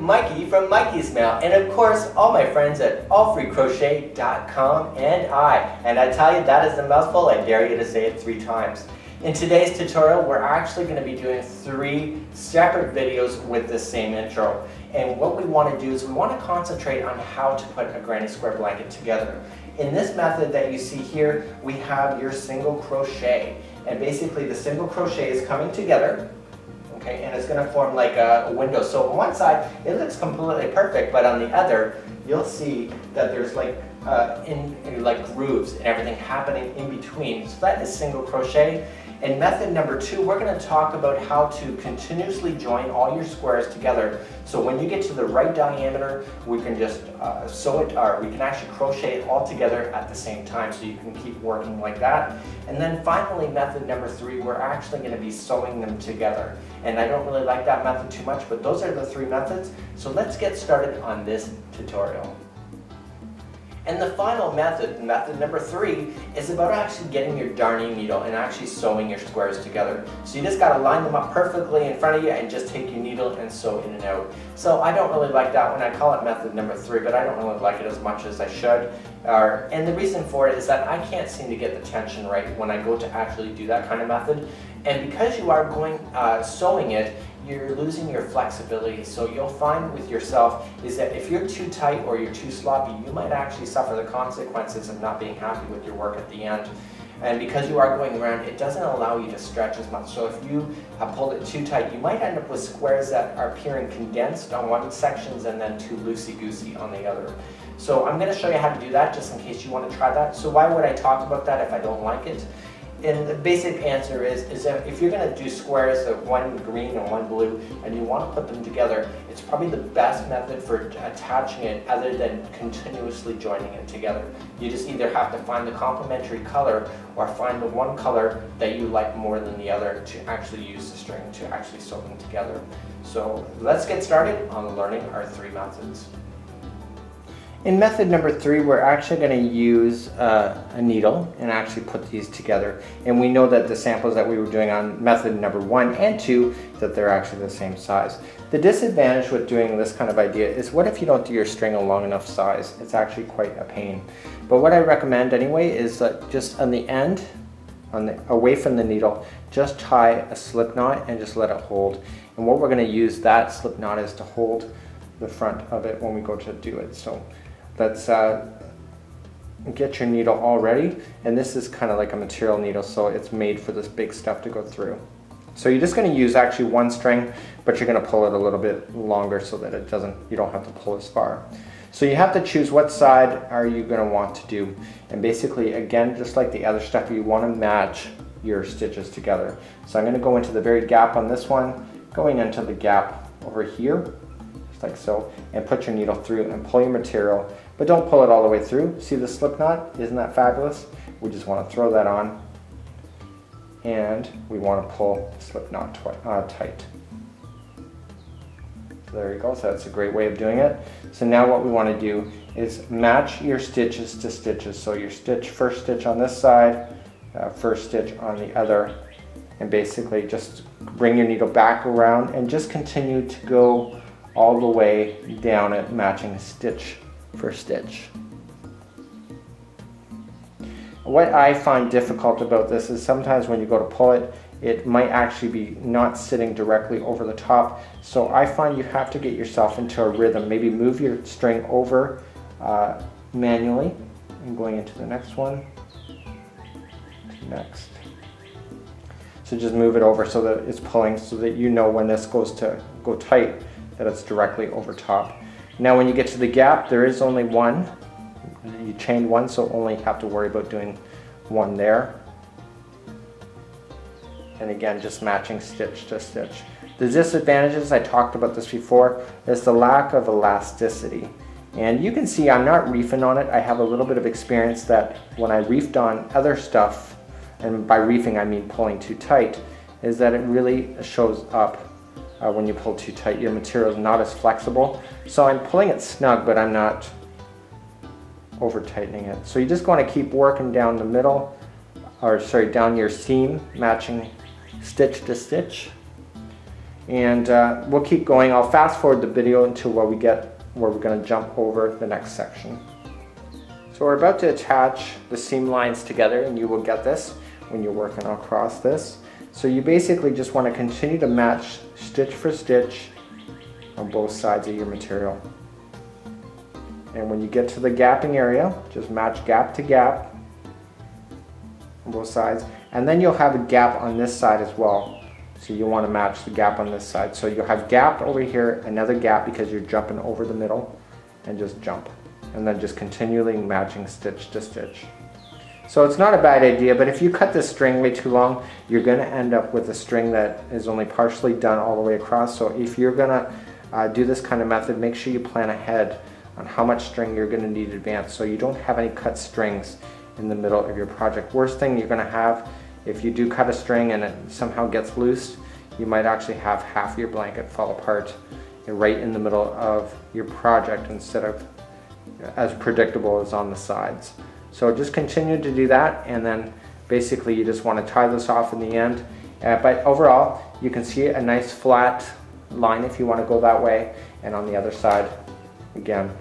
Mikey from Mikey's Mail, and of course all my friends at AllFreeCrochet.com and I tell you, that is a mouthful. I dare you to say it 3 times. In today's tutorial, we're actually going to be doing 3 separate videos with the same intro. And what we want to do is we want to concentrate on how to put a granny square blanket together. In this method that you see here, we have your single crochet. And basically the single crochet is coming together, okay, and it's going to form like a window. So on one side, it looks completely perfect, but on the other, you'll see that there's like grooves and everything happening in between. So that is single crochet. In method number 2, we're going to talk about how to continuously join all your squares together. So when you get to the right diameter, we can just sew it, or we can actually crochet it all together at the same time, so you can keep working like that. And then finally, method number 3, we're actually going to be sewing them together. And I don't really like that method too much, but those are the 3 methods. So let's get started on this tutorial. And the final method, method number 3, is about actually getting your darning needle and actually sewing your squares together. So you just got to line them up perfectly in front of you and just take your needle and sew in and out. So I don't really like that one. I call it method number 3, but I don't really like it as much as I should. And the reason for it is that I can't seem to get the tension right when I go to actually do that kind of method. And because you are going sewing it, you're losing your flexibility. So you'll find with yourself is that if you're too tight or you're too sloppy, you might actually suffer the consequences of not being happy with your work at the end. And because you are going around, it doesn't allow you to stretch as much. So if you have pulled it too tight, you might end up with squares that are appearing condensed on one sections and then too loosey-goosey on the other. So I'm going to show you how to do that just in case you want to try that. So why would I talk about that if I don't like it? And the basic answer is that if you're going to do squares of one green and one blue and you want to put them together, it's probably the best method for attaching it other than continuously joining it together. You just either have to find the complementary color or find the one color that you like more than the other to actually use the string to actually sew them together. So let's get started on learning our 3 methods. In method number 3, we're actually going to use a needle and actually put these together. And we know that the samples that we were doing on method number 1 and 2, that they're actually the same size. The disadvantage with doing this kind of idea is what if you don't do your string a long enough size? It's actually quite a pain. But what I recommend anyway is that just on the end, away from the needle, just tie a slip knot and just let it hold. And what we're going to use that slip knot is to hold the front of it when we go to do it. So let's get your needle all ready, and this is kind of like a material needle, so it's made for this big stuff to go through. So you're just going to use actually one string, but you're going to pull it a little bit longer so that you don't have to pull as far. So you have to choose what side are you going to want to do, and basically again, just like the other stuff, you want to match your stitches together. So I'm going to go into the very gap on this one, going into the gap over here, like so, and put your needle through and pull your material, but don't pull it all the way through. See the slip knot? Isn't that fabulous? We just want to throw that on, and we want to pull the slip knot tight. So there you go. So that's a great way of doing it. So now what we want to do is match your stitches to stitches. So your first stitch on this side, first stitch on the other, and basically just bring your needle back around and just continue to go all the way down it, matching stitch for stitch. What I find difficult about this is sometimes when you go to pull it, it might actually be not sitting directly over the top. So I find you have to get yourself into a rhythm. Maybe move your string over manually. I'm going into the next one. Next. So just move it over so that it's pulling, so that you know when this goes to go tight, that it's directly over top. Now when you get to the gap, there is only one. You chained one, so only have to worry about doing one there. And again, just matching stitch to stitch. The disadvantages, I talked about this before, is the lack of elasticity. And you can see I'm not reefing on it. I have a little bit of experience that when I reefed on other stuff, and by reefing I mean pulling too tight, is that it really shows up when you pull too tight. Your material is not as flexible. So I'm pulling it snug, but I'm not over tightening it. So you just want to keep working down the middle, or sorry, down your seam, matching stitch to stitch. And we'll keep going. I'll fast forward the video until where we're going to jump over the next section. So we're about to attach the seam lines together, and you will get this when you're working across this. So you basically just want to continue to match stitch for stitch on both sides of your material. And when you get to the gapping area, just match gap to gap on both sides. And then you'll have a gap on this side as well. So you want to match the gap on this side. So you'll have gap over here, another gap because you're jumping over the middle, and just jump. And then just continually matching stitch to stitch. So it's not a bad idea, but if you cut this string way too long, you're going to end up with a string that is only partially done all the way across. So if you're going to do this kind of method, make sure you plan ahead on how much string you're going to need in advance so you don't have any cut strings in the middle of your project. Worst thing you're going to have, if you do cut a string and it somehow gets loose, you might actually have half your blanket fall apart right in the middle of your project instead of as predictable as on the sides. So just continue to do that, and then basically you just want to tie this off in the end. But overall, you can see a nice flat line if you want to go that way, and on the other side, again,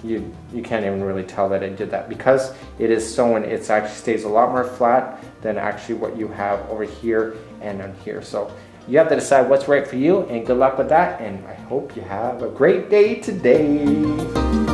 you can't even really tell that I did that because it is sewn. It actually stays a lot more flat than actually what you have over here and on here. So you have to decide what's right for you, and good luck with that, and I hope you have a great day today.